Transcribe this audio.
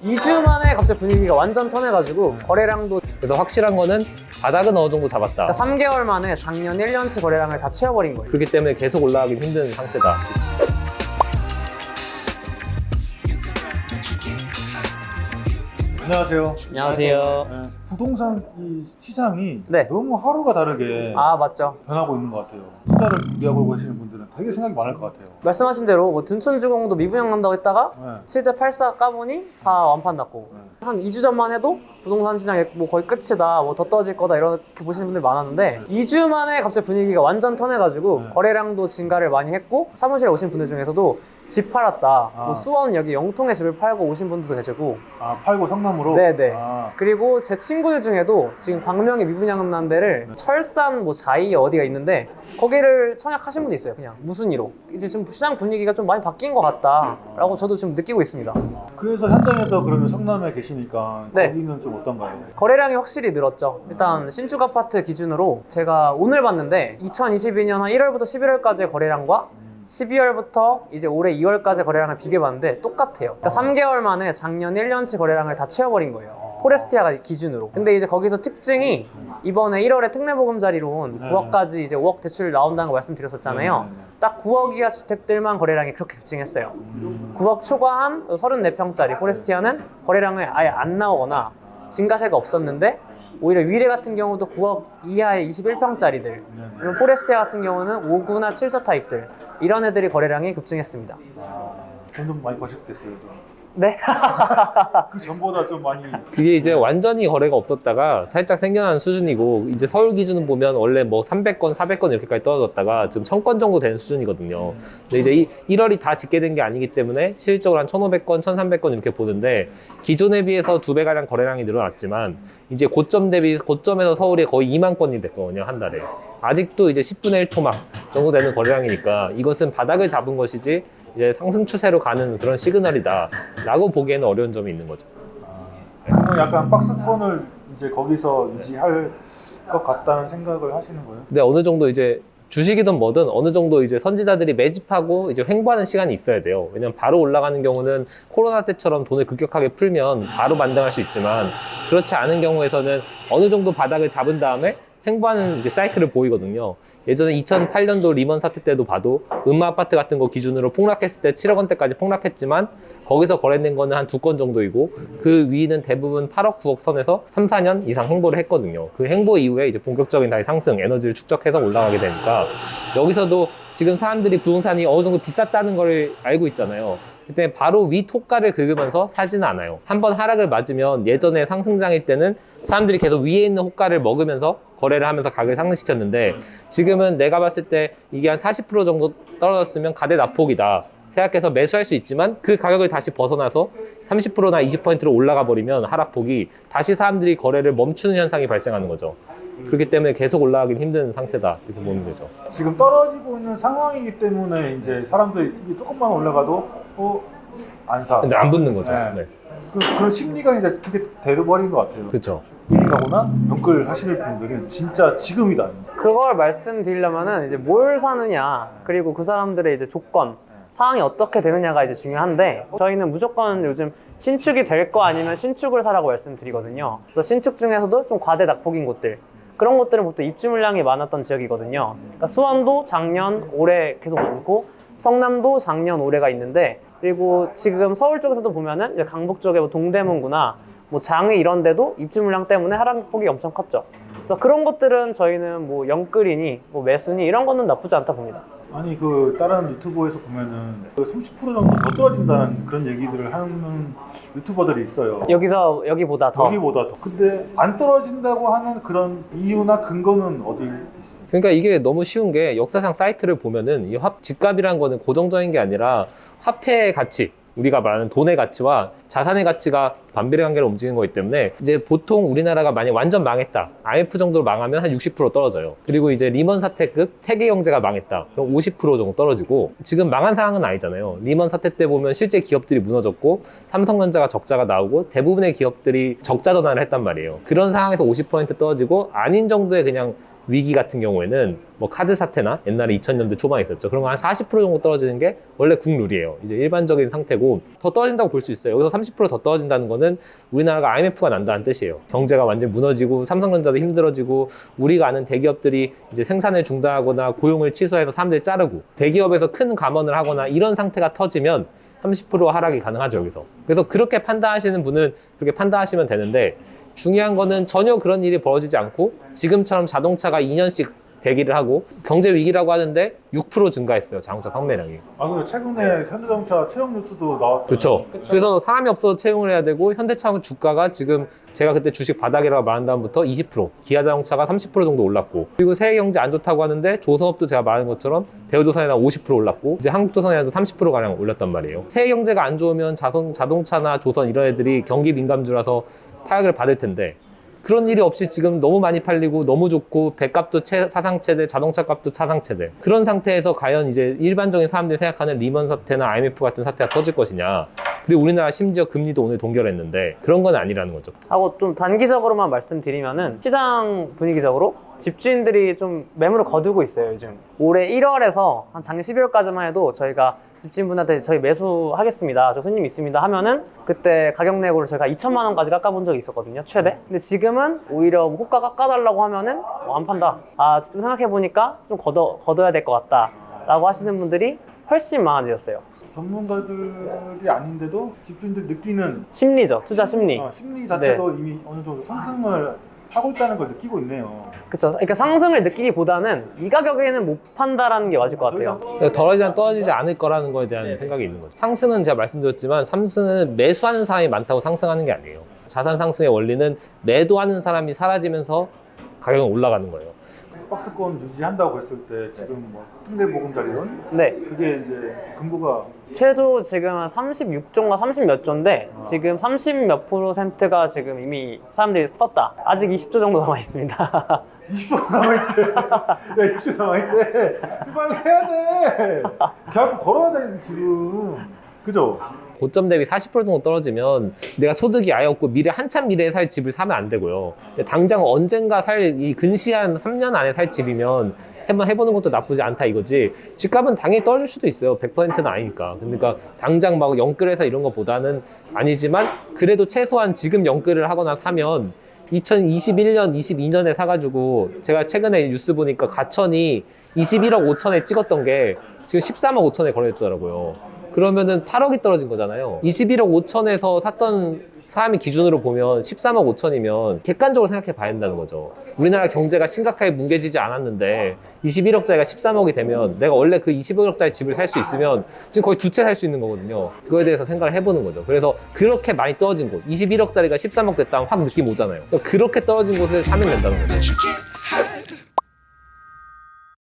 2주 만에 갑자기 분위기가 완전 턴해가지고 거래량도 그래서 확실한 거는 바닥은 어느 정도 잡았다. 그러니까 3개월 만에 작년 1년치 거래량을 다 채워버린 거예요. 그렇기 때문에 계속 올라가기 힘든 상태다. 안녕하세요. 안녕하세요. 네, 부동산 이 시장이 네. 너무 하루가 다르게 아, 맞죠. 변하고 있는 것 같아요. 투자를 준비하고 계시는 분들은 되게 생각이 많을 것 같아요. 말씀하신 대로 뭐 둔촌주공도 미분양 난다고 했다가 네. 실제 팔사 까보니 다 완판 났고 한 2주 전만 해도 부동산 시장이 뭐 거의 끝이다, 뭐 더 떨어질 거다 이렇게 보시는 분들 많았는데 2주 만에 갑자기 분위기가 완전 턴해가지고 거래량도 증가를 많이 했고 사무실에 오신 분들 중에서도 집 팔았다, 뭐 수원 여기 영통에 집을 팔고 오신 분들도 계시고 아, 팔고 성남으로? 네네. 아, 그리고 제 친구들 중에도 지금 광명에 미분양 난 데를 철산 뭐 자이 어디가 있는데 거기를 청약하신 분도 있어요. 그냥 무슨 이로 이제 지금 시장 분위기가 좀 많이 바뀐 것 같다라고 저도 지금 느끼고 있습니다. 그래서 현장에서 그러면 성남에 계시니까 네. 거기는 좀 어떤가요? 거래량이 확실히 늘었죠. 일단 신축 아파트 기준으로 제가 오늘 봤는데 2022년 한 1월부터 11월까지의 거래량과 12월부터 이제 올해 2월까지 거래량을 비교해봤는데 똑같아요. 그러니까 3개월 만에 작년 1년치 거래량을 다 채워버린 거예요. 포레스티아가 기준으로. 근데 이제 거기서 특징이 이번에 1월에 특례보금자리론 9억까지 이제 5억 대출 나온다는 거 말씀드렸었잖아요. 딱 9억 이하 주택들만 거래량이 그렇게 급증했어요. 9억 초과한 34평짜리 포레스티아는 거래량을 아예 안 나오거나 증가세가 없었는데 오히려 위례 같은 경우도 9억 이하의 21평짜리들, 그리고 포레스티아 같은 경우는 5구나 7사 타입들 이런 애들이 거래량이 급증했습니다. 돈 좀 많이 버셨겠어요, 좀. 네? 그 전보다 좀 많이. 그게 이제 완전히 거래가 없었다가 살짝 생겨나는 수준이고, 이제 서울 기준은 보면 원래 뭐 300건, 400건 이렇게까지 떨어졌다가 지금 1000건 정도 되는 수준이거든요. 근데 이제 1월이 다 집계된 게 아니기 때문에 실질적으로 한 1500건, 1300건 이렇게 보는데, 기존에 비해서 2배가량 거래량이 늘어났지만 이제 고점 대비 고점에서 서울이 거의 2만 건이 됐거든요, 한 달에. 아직도 이제 10분의 1 토막 정도 되는 거래량이니까 이것은 바닥을 잡은 것이지 이제 상승 추세로 가는 그런 시그널이다 라고 보기에는 어려운 점이 있는 거죠. 그러면 약간 박스권을 이제 거기서 유지할 것 같다는 생각을 하시는 거예요? 근데 어느 정도 이제 주식이든 뭐든 어느 정도 이제 선지자들이 매집하고 이제 횡보하는 시간이 있어야 돼요. 왜냐면 바로 올라가는 경우는 코로나 때처럼 돈을 급격하게 풀면 바로 반등할 수 있지만, 그렇지 않은 경우에서는 어느 정도 바닥을 잡은 다음에 횡보하는 사이클을 보이거든요. 예전에 2008년도 리먼 사태 때도 봐도 음마 아파트 같은 거 기준으로 폭락했을 때 7억 원대까지 폭락했지만 거기서 거래된 거는 한 2건 정도이고 그 위는 대부분 8억 9억 선에서 3, 4년 이상 횡보를 했거든요. 그 횡보 이후에 이제 본격적인 다시 상승 에너지를 축적해서 올라가게 되니까, 여기서도 지금 사람들이 부동산이 어느 정도 비쌌다는 걸 알고 있잖아요. 그때 바로 위 토가를 긁으면서 사지는 않아요. 한번 하락을 맞으면 예전에 상승장일 때는 사람들이 계속 위에 있는 호가를 먹으면서 거래를 하면서 가격을 상승시켰는데, 지금은 내가 봤을 때 이게 한 40% 정도 떨어졌으면 가대 낙폭이다 생각해서 매수할 수 있지만, 그 가격을 다시 벗어나서 30%나 20%로 올라가 버리면 하락폭이 다시 사람들이 거래를 멈추는 현상이 발생하는 거죠. 그렇기 때문에 계속 올라가긴 힘든 상태다 이렇게 보는 거죠. 지금 떨어지고 있는 상황이기 때문에 이제 사람들이 조금만 올라가도 안 사. 근데 안 붙는 거죠. 네. 네. 그런 심리가 이제 그게 돼버린 것 같아요. 그렇죠. 미리가거나 연끌 하시는 분들은 진짜 지금이다. 그걸 말씀드리려면은 이제 뭘 사느냐, 그리고 그 사람들의 이제 조건, 상황이 어떻게 되느냐가 이제 중요한데, 저희는 무조건 요즘 신축이 될 거 아니면 신축을 사라고 말씀드리거든요. 그래서 신축 중에서도 좀 과대 낙폭인 곳들, 그런 곳들은 보통 입주 물량이 많았던 지역이거든요. 그러니까 수원도 작년, 올해 계속 많고, 성남도 작년, 올해가 있는데, 그리고 지금 서울 쪽에서도 보면은 이제 강북 쪽에 뭐 동대문구나 뭐 장애 이런 데도 입주 물량 때문에 하락폭이 엄청 컸죠. 그래서 그런 것들은 저희는 뭐 영끌이니 뭐 매수니 이런 거는 나쁘지 않다 봅니다. 아니 그 다른 유튜버에서 보면은 30% 정도 더 떨어진다는 그런 얘기들을 하는 유튜버들이 있어요. 여기보다 더. 여기보다 더. 근데 안 떨어진다고 하는 그런 이유나 근거는 어디 있어요? 그러니까 이게 너무 쉬운 게, 역사상 사이클을 보면은 이 집값이란 거는 고정적인 게 아니라 화폐의 가치, 우리가 말하는 돈의 가치와 자산의 가치가 반비례 관계로 움직이는 거기 때문에, 이제 보통 우리나라가 만약 완전 망했다, IMF 정도로 망하면 한 60% 떨어져요. 그리고 이제 리먼 사태급 세계 경제가 망했다, 그럼 50% 정도 떨어지고, 지금 망한 상황은 아니잖아요. 리먼 사태 때 보면 실제 기업들이 무너졌고 삼성전자가 적자가 나오고 대부분의 기업들이 적자 전환을 했단 말이에요. 그런 상황에서 50% 떨어지고, 아닌 정도의 그냥 위기 같은 경우에는 뭐 카드 사태나 옛날에 2000년대 초반에 있었죠. 그런 거 한 40% 정도 떨어지는 게 원래 국룰이에요. 이제 일반적인 상태고 더 떨어진다고 볼 수 있어요. 여기서 30%더 떨어진다는 거는 우리나라가 IMF가 난다는 뜻이에요. 경제가 완전히 무너지고 삼성전자도 힘들어지고 우리가 아는 대기업들이 이제 생산을 중단하거나 고용을 취소해서 사람들이 자르고 대기업에서 큰 감원을 하거나 이런 상태가 터지면 30% 하락이 가능하죠, 여기서. 그래서 그렇게 판단하시는 분은 그렇게 판단하시면 되는데 중요한 거는 전혀 그런 일이 벌어지지 않고 지금처럼 자동차가 2년씩 대기를 하고 경제 위기라고 하는데 6% 증가했어요, 자동차 판매량이. 아, 근데 최근에 현대자동차 채용 뉴스도 나왔죠. 그렇죠. 그래서 사람이 없어서 채용을 해야 되고 현대차 주가가 지금 제가 그때 주식 바닥이라고 말한 다음부터 20%, 기아자동차가 30% 정도 올랐고 그리고 세계 경제 안 좋다고 하는데 조선업도 제가 말한 것처럼 대우조선이나 50% 올랐고 이제 한국조선이라도 30%가량 올랐단 말이에요. 세계 경제가 안 좋으면 자동차나 조선 이런 애들이 경기 민감주라서 타격을 받을 텐데 그런 일이 없이 지금 너무 많이 팔리고 너무 좋고 배값도 사상 최대, 자동차 값도 사상 최대. 그런 상태에서 과연 이제 일반적인 사람들이 생각하는 리먼 사태나 IMF 같은 사태가 터질 것이냐. 그리고 우리나라 심지어 금리도 오늘 동결했는데 그런 건 아니라는 거죠. 하고 좀 단기적으로만 말씀드리면은 시장 분위기적으로 집주인들이 좀 매물을 거두고 있어요, 요즘. 올해 1월에서 한 작년 12월까지만 해도 저희가 집주인분한테 저희 매수하겠습니다, 저 손님 있습니다 하면은 그때 가격 내고를 저희가 2천만 원까지 깎아본 적이 있었거든요, 최대. 근데 지금은 오히려 호가 깎아달라고 하면은 안 판다. 아, 좀 생각해보니까 좀 걷어야 될 것 같다 라고 하시는 분들이 훨씬 많아졌어요. 전문가들이 아닌데도 집주인들 느끼는 심리죠, 투자 심리. 심리 자체도 이미 어느 정도 상승을 하고 있다는 걸 느끼고 있네요. 그쵸. 그러니까 상승을 느끼기보다는 이 가격에는 못 판다라는 게 맞을 것 같아요. 떨어지지 않을 거라는 거에 대한 생각이 있는 거죠. 상승은 제가 말씀드렸지만 상승은 매수하는 사람이 많다고 상승하는 게 아니에요. 자산 상승의 원리는 매도하는 사람이 사라지면서 가격은 올라가는 거예요. 박스권 유지한다고 했을 때 지금 뭐 특례보금자리론 네. 그게 이제 금고가 최저 지금 한 36조인가 30 몇 조인데 지금 30 몇 %가 지금 이미 사람들이 썼다. 아직 20조 정도 남아 있습니다. 20조 남아있대. 야, 20조 남아있대. 빨리 해야 돼. 계속 걸어야 돼, 지금. 그죠? 고점 대비 40% 정도 떨어지면 내가 소득이 아예 없고 한참 미래에 살 집을 사면 안 되고요. 당장 언젠가 이 근시한 3년 안에 살 집이면 한번 해보는 것도 나쁘지 않다 이거지. 집값은 당연히 떨어질 수도 있어요. 100%는 아니니까. 그러니까 당장 막 영끌해서 이런 것보다는 아니지만 그래도 최소한 지금 영끌을 하거나 사면 2021년, 22년에 사가지고 제가 최근에 뉴스 보니까 가천이 21억 5천에 찍었던 게 지금 13억 5천에 거래됐더라고요. 그러면은 8억이 떨어진 거잖아요. 21억 5천에서 샀던 사람이 기준으로 보면 13억 5천이면 객관적으로 생각해 봐야 된다는 거죠. 우리나라 경제가 심각하게 뭉개지지 않았는데 21억짜리가 13억이 되면 내가 원래 그 21억짜리 집을 살 수 있으면 지금 거의 두 채 살 수 있는 거거든요. 그거에 대해서 생각을 해보는 거죠. 그래서 그렇게 많이 떨어진 곳, 21억짜리가 13억 됐다면 확 느낌 오잖아요. 그렇게 떨어진 곳을 사면 된다는 거죠.